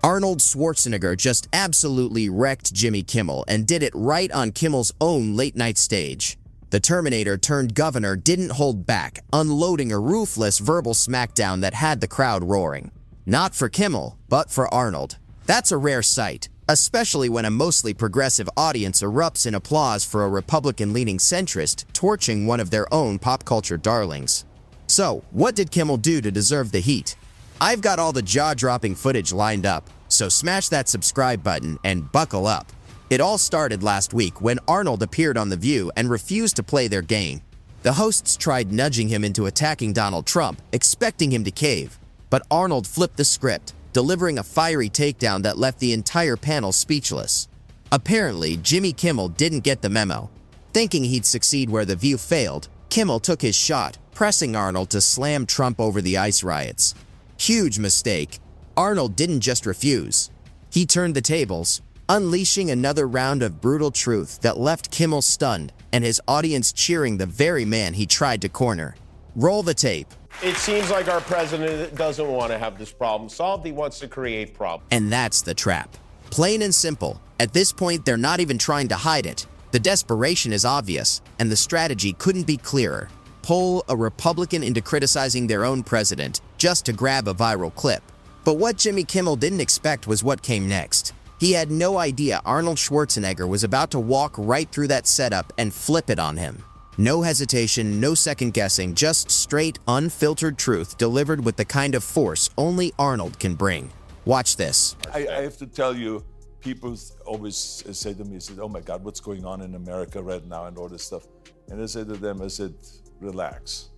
Arnold Schwarzenegger just absolutely wrecked Jimmy Kimmel and did it right on Kimmel's own late-night stage. The Terminator turned governor didn't hold back, unloading a ruthless verbal smackdown that had the crowd roaring. Not for Kimmel, but for Arnold. That's a rare sight, especially when a mostly progressive audience erupts in applause for a Republican-leaning centrist torching one of their own pop culture darlings. So, what did Kimmel do to deserve the heat? I've got all the jaw-dropping footage lined up, so smash that subscribe button and buckle up. It all started last week when Arnold appeared on The View and refused to play their game. The hosts tried nudging him into attacking Donald Trump, expecting him to cave, but Arnold flipped the script, delivering a fiery takedown that left the entire panel speechless. Apparently, Jimmy Kimmel didn't get the memo. Thinking he'd succeed where The View failed, Kimmel took his shot, pressing Arnold to slam Trump over the ICE riots. Huge mistake. Arnold didn't just refuse. He turned the tables, unleashing another round of brutal truth that left Kimmel stunned and his audience cheering the very man he tried to corner. Roll the tape. It seems like our president doesn't want to have this problem solved. He wants to create problems. And that's the trap. Plain and simple. At this point, they're not even trying to hide it. The desperation is obvious, and the strategy couldn't be clearer. Pull a Republican into criticizing their own president just to grab a viral clip. But what Jimmy Kimmel didn't expect was what came next. He had no idea Arnold Schwarzenegger was about to walk right through that setup and flip it on him. No hesitation, no second guessing, just straight, unfiltered truth delivered with the kind of force only Arnold can bring. Watch this. I have to tell you, people always say to me, oh my God, what's going on in America right now and all this stuff. And I said to them, I said, relax.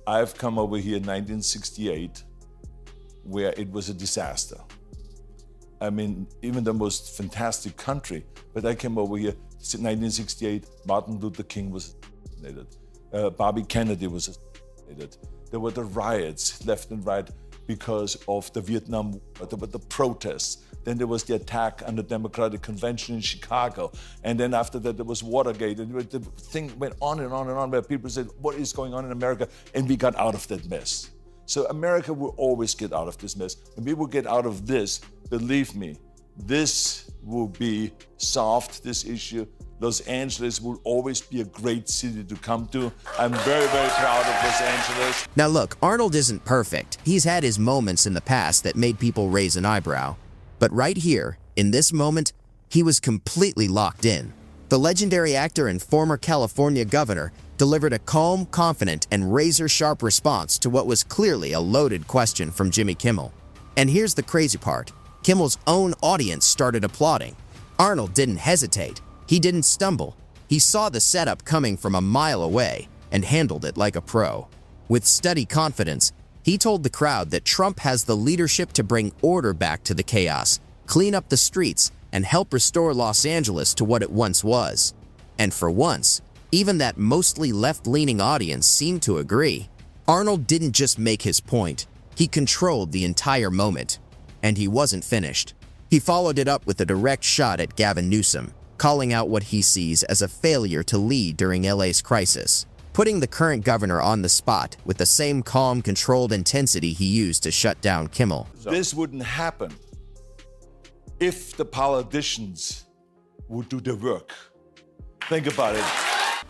I've come over here in 1968 where it was a disaster. I mean, even the most fantastic country, but I came over here, 1968, Martin Luther King was assassinated, Bobby Kennedy was assassinated. There were the riots left and right because of the Vietnam War, there were the protests. Then there was the attack on the Democratic Convention in Chicago. And then after that, there was Watergate. And the thing went on and on and on where people said, what is going on in America? And we got out of that mess. So America will always get out of this mess. When we will get out of this, believe me, this will be solved, this issue. Los Angeles will always be a great city to come to. I'm very, very proud of Los Angeles. Now look, Arnold isn't perfect. He's had his moments in the past that made people raise an eyebrow. But right here, in this moment, he was completely locked in. The legendary actor and former California governor delivered a calm, confident, and razor-sharp response to what was clearly a loaded question from Jimmy Kimmel. And here's the crazy part. Kimmel's own audience started applauding. Arnold didn't hesitate. He didn't stumble. He saw the setup coming from a mile away and handled it like a pro. With steady confidence, he told the crowd that Trump has the leadership to bring order back to the chaos, clean up the streets, and help restore Los Angeles to what it once was. And for once, even that mostly left-leaning audience seemed to agree. Arnold didn't just make his point, he controlled the entire moment. And he wasn't finished. He followed it up with a direct shot at Gavin Newsom, calling out what he sees as a failure to lead during LA's crisis, putting the current governor on the spot with the same calm, controlled intensity he used to shut down Kimmel. This wouldn't happen if the politicians would do their work. Think about it.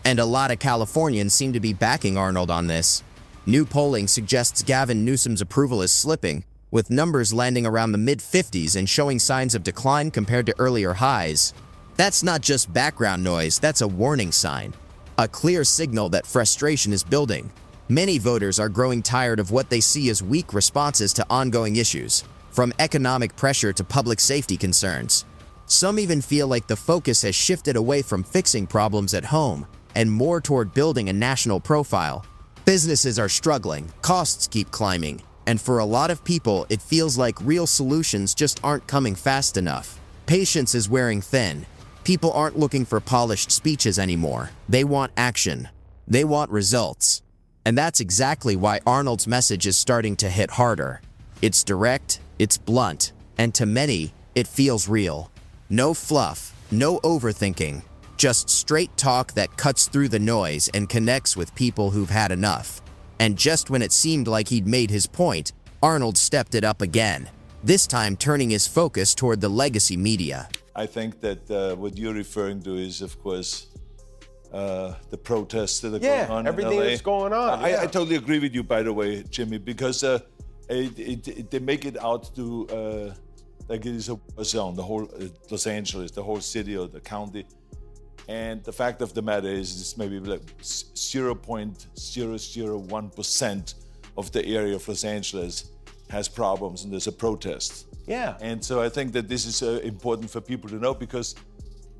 And a lot of Californians seem to be backing Arnold on this. New polling suggests Gavin Newsom's approval is slipping, with numbers landing around the mid-50s and showing signs of decline compared to earlier highs. That's not just background noise, that's a warning sign. A clear signal that frustration is building. Many voters are growing tired of what they see as weak responses to ongoing issues, from economic pressure to public safety concerns. Some even feel like the focus has shifted away from fixing problems at home and more toward building a national profile. Businesses are struggling, costs keep climbing, and for a lot of people, it feels like real solutions just aren't coming fast enough. Patience is wearing thin. People aren't looking for polished speeches anymore. They want action. They want results. And that's exactly why Arnold's message is starting to hit harder. It's direct, it's blunt, and to many, it feels real. No fluff, no overthinking, just straight talk that cuts through the noise and connects with people who've had enough. And just when it seemed like he'd made his point, Arnold stepped it up again. this time turning his focus toward the legacy media. I think that what you're referring to is, of course, the protests that are going on everything in LA. that's going on. I totally agree with you, by the way, Jimmy, because they make it out to like it is a war zone, the whole Los Angeles, the whole city or the county. And the fact of the matter is, it's maybe like 0.001% of the area of Los Angeles has problems, and there's a protest. Yeah. And so I think that this is important for people to know, because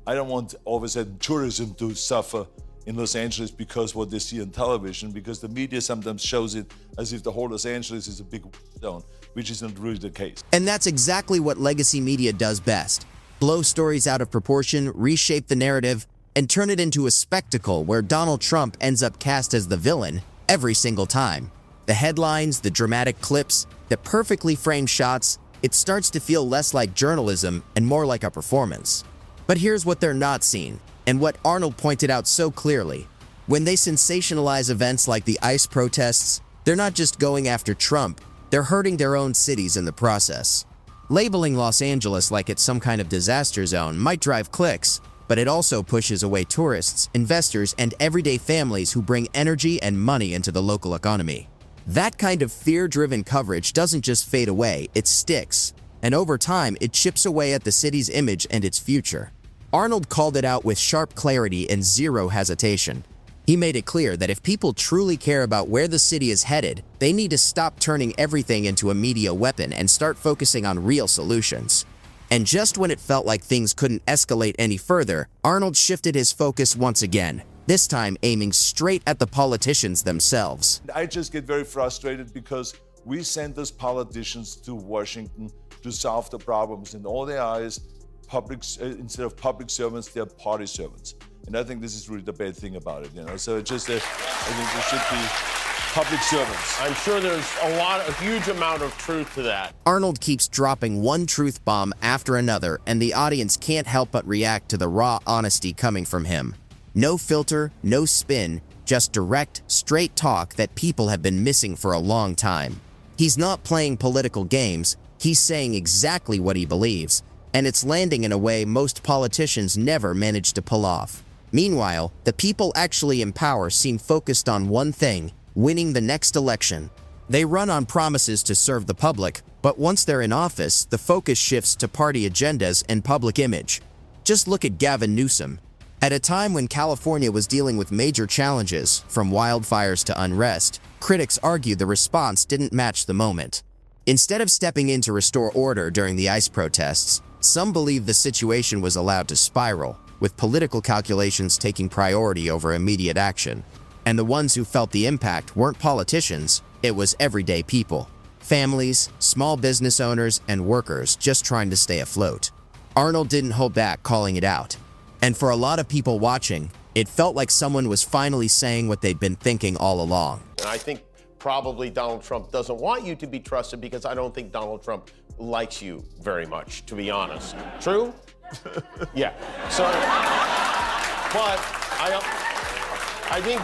I don't want all of a sudden tourism to suffer in Los Angeles because what they see on television, because the media sometimes shows it as if the whole Los Angeles is a big zone, which isn't really the case. And that's exactly what legacy media does best. Blow stories out of proportion, reshape the narrative, and turn it into a spectacle where Donald Trump ends up cast as the villain every single time. The headlines, the dramatic clips, the perfectly framed shots, it starts to feel less like journalism and more like a performance. But here's what they're not seeing, and what Arnold pointed out so clearly. When they sensationalize events like the ICE protests, they're not just going after Trump, they're hurting their own cities in the process. Labeling Los Angeles like it's some kind of disaster zone might drive clicks, but it also pushes away tourists, investors, and everyday families who bring energy and money into the local economy. That kind of fear-driven coverage doesn't just fade away, it sticks. And over time, it chips away at the city's image and its future. Arnold called it out with sharp clarity and zero hesitation. He made it clear that if people truly care about where the city is headed, they need to stop turning everything into a media weapon and start focusing on real solutions. And just when it felt like things couldn't escalate any further, Arnold shifted his focus once again, this time aiming straight at the politicians themselves. I just get very frustrated because we send those politicians to Washington to solve the problems. In all their eyes, instead of public servants, they're party servants. And I think this is really the bad thing about it, So it's just I think there should be public servants. I'm sure there's a huge amount of truth to that. Arnold keeps dropping one truth bomb after another, and the audience can't help but react to the raw honesty coming from him. No filter, no spin, just direct, straight talk that people have been missing for a long time. He's not playing political games, he's saying exactly what he believes, and it's landing in a way most politicians never manage to pull off. Meanwhile, the people actually in power seem focused on one thing: winning the next election. They run on promises to serve the public, but once they're in office, the focus shifts to party agendas and public image. Just look at Gavin Newsom. At a time when California was dealing with major challenges, from wildfires to unrest, critics argue the response didn't match the moment. Instead of stepping in to restore order during the ICE protests, some believe the situation was allowed to spiral, with political calculations taking priority over immediate action. And the ones who felt the impact weren't politicians, it was everyday people. Families, small business owners, and workers just trying to stay afloat. Arnold didn't hold back calling it out. And for a lot of people watching, it felt like someone was finally saying what they'd been thinking all along. And I think probably Donald Trump doesn't want you to be trusted, because I don't think Donald Trump likes you very much, to be honest. True? Yeah. So, but I think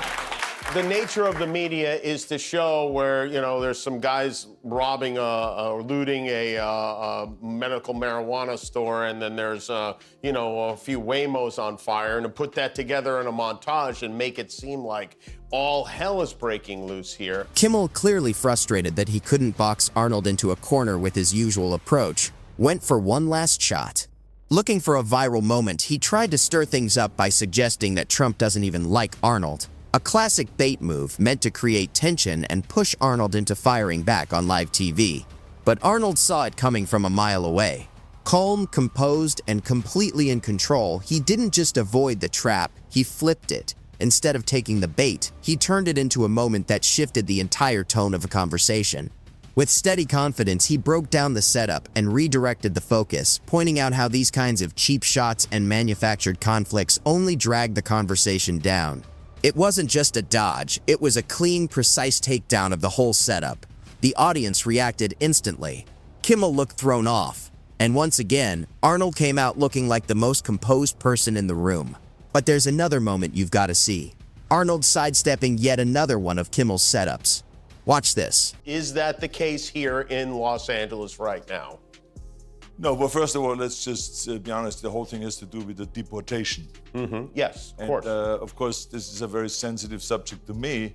the nature of the media is to show where, there's some guys robbing or looting a medical marijuana store, and then there's, a few Waymos on fire, and to put that together in a montage and make it seem like all hell is breaking loose here. Kimmel, clearly frustrated that he couldn't box Arnold into a corner with his usual approach, went for one last shot. Looking for a viral moment, he tried to stir things up by suggesting that Trump doesn't even like Arnold. A classic bait move meant to create tension and push Arnold into firing back on live TV. But Arnold saw it coming from a mile away. Calm, composed, and completely in control, he didn't just avoid the trap, he flipped it. Instead of taking the bait, he turned it into a moment that shifted the entire tone of a conversation. With steady confidence, he broke down the setup and redirected the focus, pointing out how these kinds of cheap shots and manufactured conflicts only drag the conversation down. It wasn't just a dodge, it was a clean, precise takedown of the whole setup. The audience reacted instantly. Kimmel looked thrown off. And once again, Arnold came out looking like the most composed person in the room. But there's another moment you've got to see. Arnold sidestepping yet another one of Kimmel's setups. Watch this. Is that the case here in Los Angeles right now? No, well, first of all, let's just be honest. The whole thing has to do with the deportation. Yes, of And course. of course, this is a very sensitive subject to me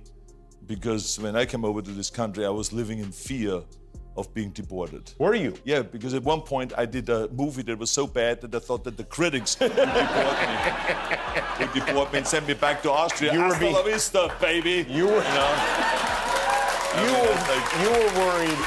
because when I came over to this country, I was living in fear of being deported. Were you? Yeah, because at one point I did a movie that was so bad that I thought that the critics would deport me and send me back to Austria. You were Hasta la vista, baby. You were worried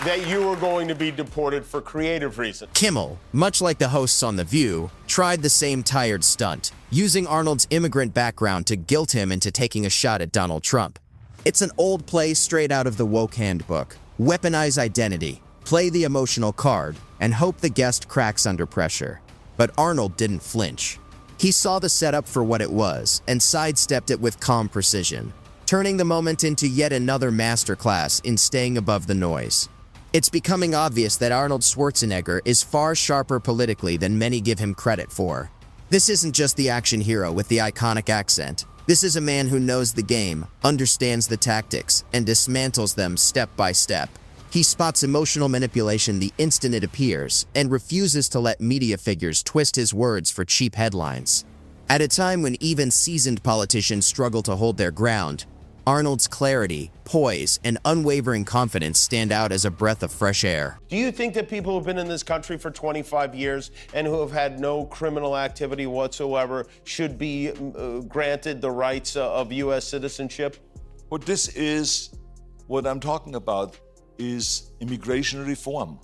that you were going to be deported for creative reasons. Kimmel, much like the hosts on The View, tried the same tired stunt, using Arnold's immigrant background to guilt him into taking a shot at Donald Trump. It's an old play straight out of the woke handbook. Weaponize identity, play the emotional card, and hope the guest cracks under pressure. But Arnold didn't flinch. He saw the setup for what it was and sidestepped it with calm precision, turning the moment into yet another masterclass in staying above the noise. It's becoming obvious that Arnold Schwarzenegger is far sharper politically than many give him credit for. This isn't just the action hero with the iconic accent. This is a man who knows the game, understands the tactics, and dismantles them step by step. He spots emotional manipulation the instant it appears and refuses to let media figures twist his words for cheap headlines. At a time when even seasoned politicians struggle to hold their ground, Arnold's clarity, poise, and unwavering confidence stand out as a breath of fresh air. Do you think that people who've been in this country for 25 years and who have had no criminal activity whatsoever should be granted the rights of U.S. citizenship? What this is, what I'm talking about, is immigration reform.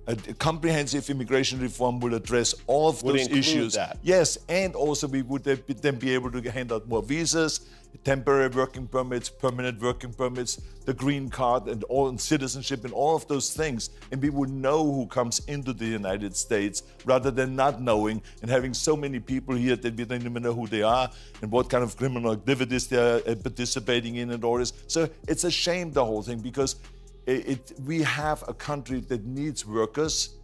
A comprehensive immigration reform will address all of Would those include issues. that. Yes, and also we would then be able to hand out more visas, temporary working permits, permanent working permits, the green card, and all citizenship, and all of those things. And we would know who comes into the United States rather than not knowing and having so many people here that we don't even know who they are and what kind of criminal activities they are participating in and all this. So it's a shame, the whole thing, because we have a country that needs workers,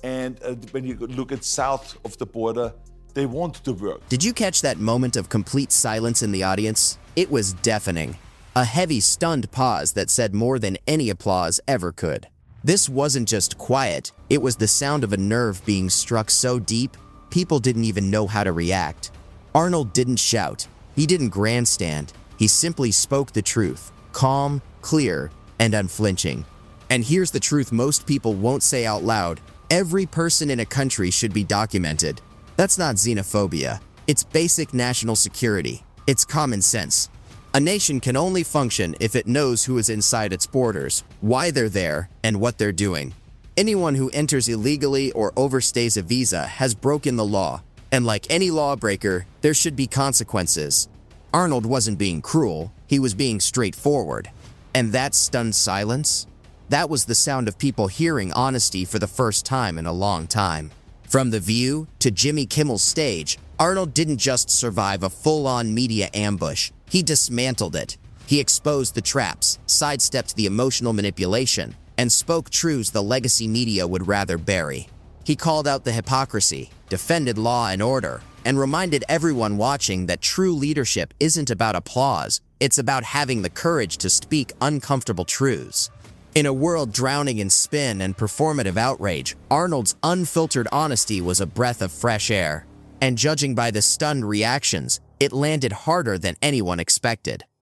and when you look at south of the border, they want to work. Did you catch that moment of complete silence in the audience? It was deafening. A heavy, stunned pause that said more than any applause ever could. This wasn't just quiet, it was the sound of a nerve being struck so deep, people didn't even know how to react. Arnold didn't shout. He didn't grandstand. He simply spoke the truth, calm, clear, and unflinching. And here's the truth most people won't say out loud. Every person in a country should be documented. That's not xenophobia. It's basic national security. It's common sense. A nation can only function if it knows who is inside its borders, why they're there, and what they're doing. Anyone who enters illegally or overstays a visa has broken the law, and like any lawbreaker, there should be consequences. Arnold wasn't being cruel, he was being straightforward. And that stunned silence? That was the sound of people hearing honesty for the first time in a long time. From The View to Jimmy Kimmel's stage, Arnold didn't just survive a full-on media ambush, he dismantled it. He exposed the traps, sidestepped the emotional manipulation, and spoke truths the legacy media would rather bury. He called out the hypocrisy, defended law and order, and reminded everyone watching that true leadership isn't about applause, it's about having the courage to speak uncomfortable truths. In a world drowning in spin and performative outrage, Arnold's unfiltered honesty was a breath of fresh air. And judging by the stunned reactions, it landed harder than anyone expected.